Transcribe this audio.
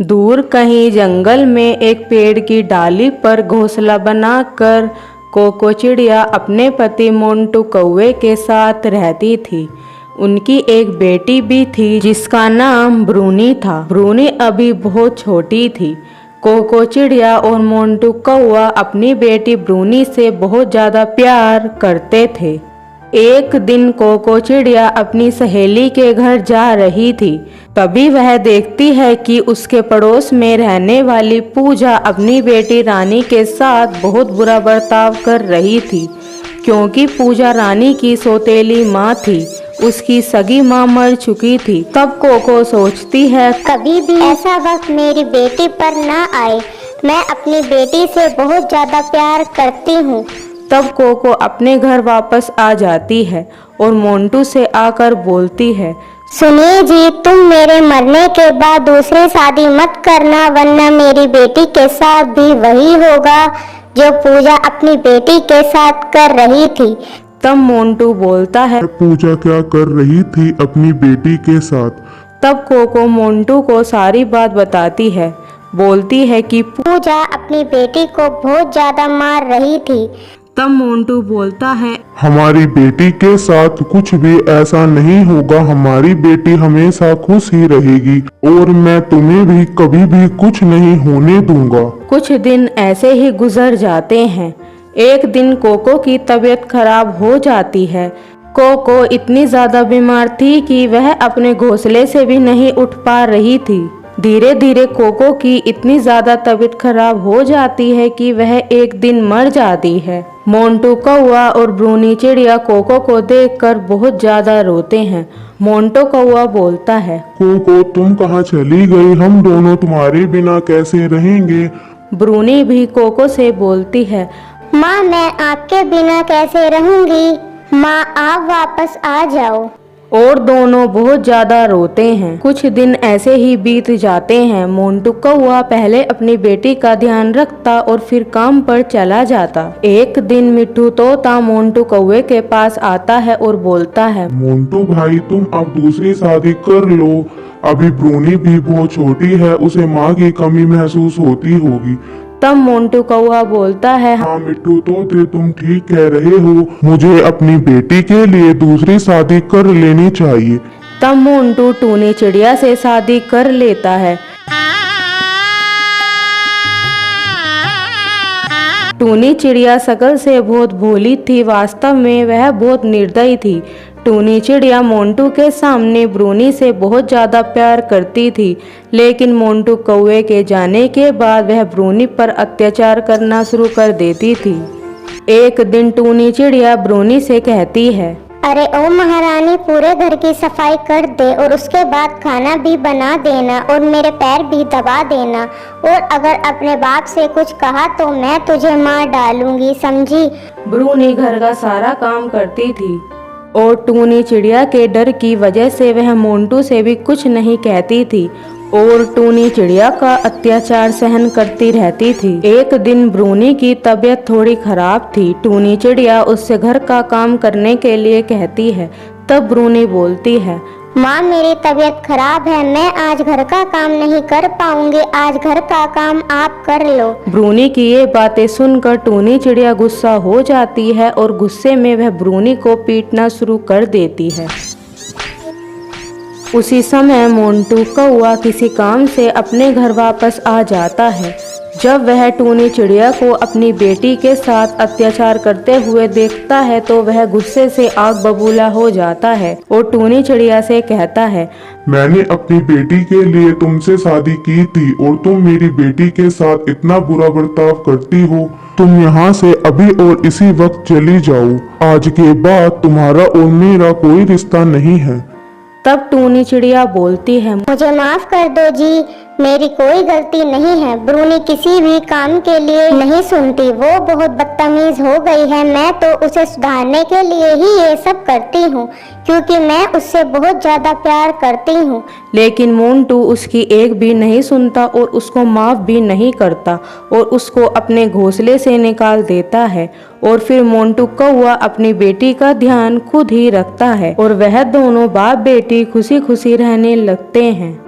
दूर कहीं जंगल में एक पेड़ की डाली पर घोंसला बनाकर कोको चिड़िया अपने पति मोंटू कौवे के साथ रहती थी। उनकी एक बेटी भी थी जिसका नाम ब्रूनी था। ब्रूनी अभी बहुत छोटी थी। कोको चिड़िया और मोंटू कौवा अपनी बेटी ब्रूनी से बहुत ज़्यादा प्यार करते थे। एक दिन कोको चिड़िया अपनी सहेली के घर जा रही थी। तभी वह देखती है कि उसके पड़ोस में रहने वाली पूजा अपनी बेटी रानी के साथ बहुत बुरा बर्ताव कर रही थी, क्योंकि पूजा रानी की सौतेली माँ थी। उसकी सगी माँ मर चुकी थी। तब कोको सोचती है, कभी भी ऐसा वक्त मेरी बेटी पर ना आए। मैं अपनी बेटी से बहुत ज़्यादा प्यार करती हूँ। तब कोको अपने घर वापस आ जाती है और मोंटू से आकर बोलती है, सुनिए जी, तुम मेरे मरने के बाद दूसरी शादी मत करना, वरना मेरी बेटी के साथ भी वही होगा जो पूजा अपनी बेटी के साथ कर रही थी। तब मोंटू बोलता है, पूजा क्या कर रही थी अपनी बेटी के साथ? तब कोको मोंटू को सारी बात बताती है। बोलती है कि पूजा अपनी बेटी को बहुत ज्यादा मार रही थी। तब मोंटू बोलता है, हमारी बेटी के साथ कुछ भी ऐसा नहीं होगा। हमारी बेटी हमेशा खुश ही रहेगी और मैं तुम्हें भी कभी भी कुछ नहीं होने दूंगा। कुछ दिन ऐसे ही गुजर जाते हैं। एक दिन कोको की तबीयत खराब हो जाती है। कोको इतनी ज्यादा बीमार थी कि वह अपने घोंसले से भी नहीं उठ पा रही थी। धीरे धीरे कोको की इतनी ज्यादा तबीयत खराब हो जाती है कि वह एक दिन मर जाती है। मोंटू कौवा और ब्रूनी चिड़िया कोको को देखकर बहुत ज्यादा रोते हैं। मोंटू कौवा बोलता है, कोको तुम कहाँ चली गई? हम दोनों तुम्हारे बिना कैसे रहेंगे? ब्रूनी भी कोको से बोलती है, माँ मैं आपके बिना कैसे रहूंगी? माँ आप वापस आ जाओ। और दोनों बहुत ज्यादा रोते हैं। कुछ दिन ऐसे ही बीत जाते हैं। मोंटू कौवा पहले अपनी बेटी का ध्यान रखता और फिर काम पर चला जाता। एक दिन मिट्ठू तोता मोंटू कौवे के पास आता है और बोलता है, मोंटू भाई तुम अब दूसरी शादी कर लो। अभी ब्रूनी भी बहुत छोटी है, उसे माँ की कमी महसूस होती होगी। तब मोंटू कौवा बोलता है, हाँ मिट्ठू तोते तुम ठीक कह रहे हो। मुझे अपनी बेटी के लिए दूसरी शादी कर लेनी चाहिए। तब मोंटू टूनी चिड़िया से शादी कर लेता है। टूनी चिड़िया शकल से बहुत भोली थी, वास्तव में वह बहुत निर्दयी थी। टूनी चिड़िया मोंटू के सामने ब्रूनी से बहुत ज़्यादा प्यार करती थी, लेकिन मोंटू कौवे के जाने के बाद वह ब्रूनी पर अत्याचार करना शुरू कर देती थी। एक दिन टूनी चिड़िया ब्रूनी से कहती है, अरे ओ महारानी, पूरे घर की सफाई कर दे और उसके बाद खाना भी बना देना और मेरे पैर भी दबा देना, और अगर अपने बाप से कुछ कहा तो मैं तुझे मार डालूंगी, समझी? ब्रूनी घर का सारा काम करती थी और टूनी चिड़िया के डर की वजह से वह मोंटू से भी कुछ नहीं कहती थी और टूनी चिड़िया का अत्याचार सहन करती रहती थी। एक दिन ब्रूनी की तबीयत थोड़ी खराब थी। टूनी चिड़िया उससे घर का काम करने के लिए कहती है। तब ब्रूनी बोलती है, माँ मेरी तबीयत खराब है, मैं आज घर का काम नहीं कर पाऊंगी, आज घर का काम आप कर लो। ब्रूनी की ये बातें सुनकर टूनी चिड़िया गुस्सा हो जाती है और गुस्से में वह ब्रूनी को पीटना शुरू कर देती है। उसी समय मोंटू कौवा किसी काम से अपने घर वापस आ जाता है। जब वह टूनी चिड़िया को अपनी बेटी के साथ अत्याचार करते हुए देखता है तो वह गुस्से से आग बबूला हो जाता है और टूनी चिड़िया से कहता है, मैंने अपनी बेटी के लिए तुमसे शादी की थी और तुम मेरी बेटी के साथ इतना बुरा बर्ताव करती हो। तुम यहाँ से अभी और इसी वक्त चली जाओ। आज के बाद तुम्हारा और मेरा कोई रिश्ता नहीं है। तब टूनी चिड़िया बोलती है, मुझे माफ कर दो जी, मेरी कोई गलती नहीं है। ब्रूनी किसी भी काम के लिए नहीं सुनती, वो बहुत बदतमीज हो गई है। मैं तो उसे सुधारने के लिए ही ये सब करती हूँ, क्योंकि मैं उससे बहुत ज्यादा प्यार करती हूँ। लेकिन मोंटू उसकी एक भी नहीं सुनता और उसको माफ भी नहीं करता और उसको अपने घोंसले से निकाल देता है। और फिर मोंटू कौवा अपनी बेटी का ध्यान खुद ही रखता है और वह दोनों बाप बेटी खुशी खुशी रहने लगते हैं।